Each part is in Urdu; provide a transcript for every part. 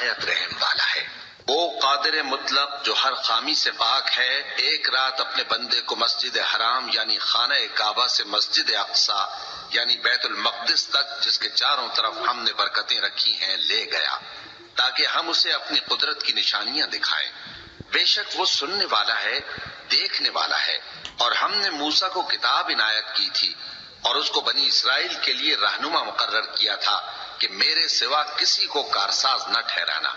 نہایت رحم والا ہے۔ وہ قادر مطلق جو ہر خامی سے پاک ہے، ایک رات اپنے بندے کو مسجد حرام یعنی خانہ کعبہ سے مسجد اقصی یعنی بیت المقدس تک، جس کے چاروں طرف ہم نے برکتیں رکھی ہیں، لے گیا تاکہ ہم اسے اپنی قدرت کی نشانیاں دکھائیں۔ بے شک وہ سننے والا ہے، دیکھنے والا ہے۔ اور ہم نے موسیٰ کو کتاب عنایت کی تھی اور اس کو بنی اسرائیل کے لیے رہنما مقرر کیا تھا کہ میرے سوا کسی کو کارساز نہ ٹھہرانا۔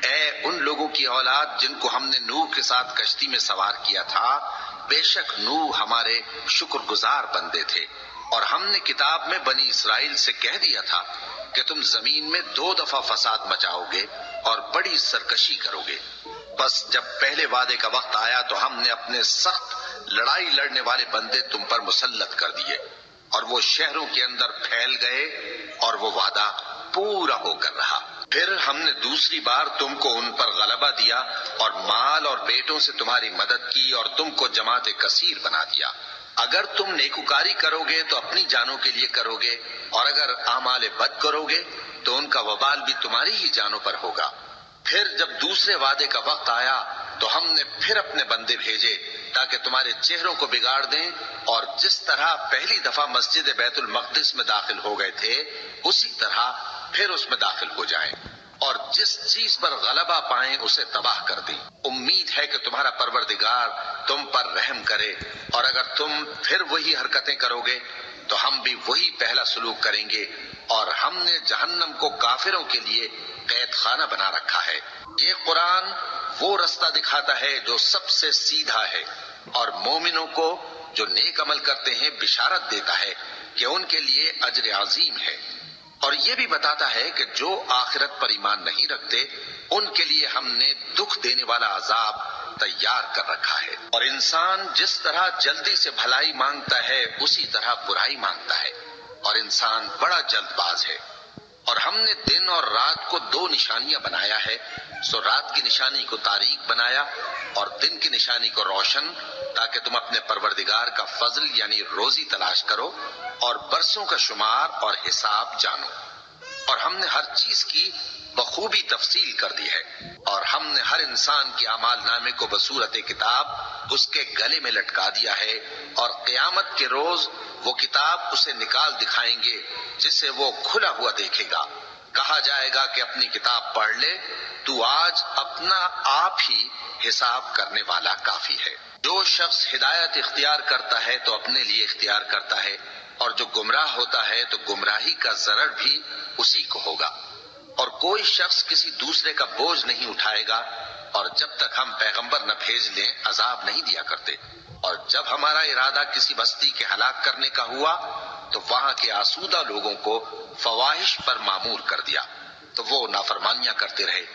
اے ان لوگوں کی اولاد جن کو ہم نے نوح کے ساتھ کشتی میں سوار کیا تھا، بے شک نوح ہمارے شکر گزار بندے تھے۔ اور ہم نے کتاب میں بنی اسرائیل سے کہہ دیا تھا کہ تم زمین میں 2 دفعہ فساد مچاؤ گے اور بڑی سرکشی کرو گے۔ بس جب پہلے وعدے کا وقت آیا تو ہم نے اپنے سخت لڑائی لڑنے والے بندے تم پر مسلط کر دیے اور وہ شہروں کے اندر پھیل گئے اور وہ وعدہ پورا ہو کر رہا۔ پھر ہم نے دوسری بار تم کو ان پر غلبہ دیا اور مال اور بیٹوں سے تمہاری مدد کی اور تم کو جماعت کثیر بنا دیا۔ اگر تم نیکوکاری کرو گے تو اپنی جانوں کے لیے کرو گے، اور اگر اعمال بد کرو گے تو ان کا وبال بھی تمہاری ہی جانوں پر ہوگا۔ پھر جب دوسرے وعدے کا وقت آیا تو ہم نے پھر اپنے بندے بھیجے تاکہ تمہارے چہروں کو بگاڑ دیں، اور جس طرح پہلی دفعہ مسجد بیت المقدس میں داخل ہو گئے تھے اسی طرح پھر اس میں داخل ہو جائیں، اور جس چیز پر غلبہ پائیں اسے تباہ کر دیں۔ امید ہے کہ تمہارا پروردگار تم پر رحم کرے، اور اگر تم پھر وہی حرکتیں کرو گے تو ہم بھی وہی پہلا سلوک کریں گے، اور ہم نے جہنم کو کافروں کے لیے قید خانہ بنا رکھا ہے۔ یہ قرآن وہ رستہ دکھاتا ہے جو سب سے سیدھا ہے، اور مومنوں کو جو نیک عمل کرتے ہیں بشارت دیتا ہے کہ ان کے لیے اجر عظیم ہے، اور یہ بھی بتاتا ہے کہ جو آخرت پر ایمان نہیں رکھتے ان کے لیے ہم نے دکھ دینے والا عذاب تیار کر رکھا ہے۔ اور انسان جس طرح جلدی سے بھلائی مانگتا ہے اسی طرح برائی مانگتا ہے، اور انسان بڑا جلد باز ہے۔ اور ہم نے دن اور رات کو 2 نشانیاں بنایا ہے، سو رات کی نشانی کو تاریک بنایا اور دن کی نشانی کو روشن، تاکہ تم اپنے پروردگار کا فضل یعنی روزی تلاش کرو اور برسوں کا شمار اور حساب جانو۔ اور ہم نے ہر چیز کی بخوبی تفصیل کر دی ہے، اور ہم نے ہر انسان کے اعمال نامے کو بصورت کتاب اس کے گلے میں لٹکا دیا ہے، اور قیامت کے روز وہ کتاب اسے نکال دکھائیں گے جسے وہ کھلا ہوا دیکھے گا۔ کہا جائے گا کہ اپنی کتاب پڑھ لے، تو آج اپنا آپ ہی حساب کرنے والا کافی ہے۔ جو شخص ہدایت اختیار کرتا ہے تو اپنے لیے اختیار کرتا ہے، اور جو گمراہ ہوتا ہے تو گمراہی کا ضرر بھی اسی کو ہوگا۔ اور کوئی شخص کسی دوسرے کا بوجھ نہیں اٹھائے گا، اور جب تک ہم پیغمبر نہ بھیج لیں عذاب نہیں دیا کرتے۔ اور جب ہمارا ارادہ کسی بستی کے ہلاک کرنے کا ہوا تو وہاں کے آسودہ لوگوں کو فواحش پر مامور کر دیا، تو وہ نافرمانیاں کرتے رہے۔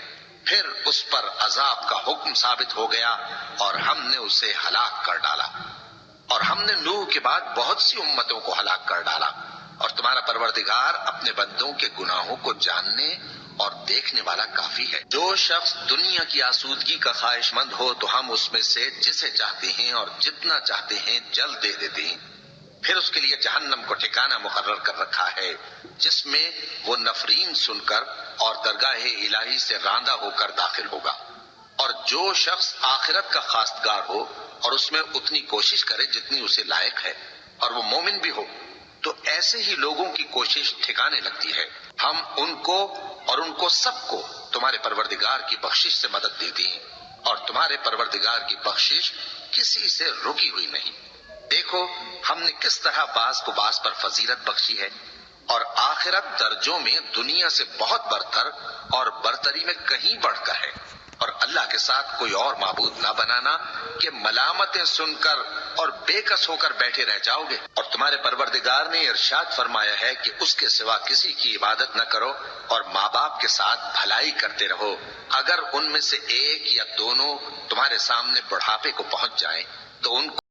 پھر اس پر عذاب کا حکم ثابت ہو گیا اور ہم نے اسے ہلاک کر ڈالا۔ اور ہم نے نوح کے بعد بہت سی امتوں کو ہلاک کر ڈالا، اور تمہارا پروردگار اپنے بندوں کے گناہوں کو جاننے اور دیکھنے والا کافی ہے۔ جو شخص دنیا کی آسودگی کا خواہش مند ہو تو ہم اس میں سے جسے چاہتے ہیں اور جتنا چاہتے ہیں جلد دے دیتے ہیں۔ پھر اس کے لیے جہنم کو ٹھکانہ مقرر کر رکھا ہے، جس میں وہ نفرین سن کر اور درگاہ الہی سے راندہ ہو کر داخل ہوگا۔ اور جو شخص آخرت کا خواستگار ہو اور اس میں اتنی کوشش کرے جتنی اسے لائق ہے، اور وہ مومن بھی ہو، تو ایسے ہی لوگوں کی کوشش ٹھکانے لگتی ہے۔ ہم ان کو اور ان کو سب کو تمہارے پروردگار کی بخشش سے مدد دیتی ہیں، اور تمہارے پروردگار کی بخشش کسی سے رکی ہوئی نہیں۔ دیکھو ہم نے کس طرح بعض کو بعض پر فضیلت بخشی ہے، اور آخرت درجوں میں دنیا سے بہت برتر اور برتری میں کہیں بڑھ کر ہے۔ اور اللہ کے ساتھ کوئی اور معبود نہ بنانا کہ ملامتیں سن کر اور بے کس ہو کر بیٹھے رہ جاؤ گے۔ اور تمہارے پروردگار نے ارشاد فرمایا ہے کہ اس کے سوا کسی کی عبادت نہ کرو، اور ماں باپ کے ساتھ بھلائی کرتے رہو، اگر ان میں سے ایک یا دونوں تمہارے سامنے بڑھاپے کو پہنچ جائیں تو ان کو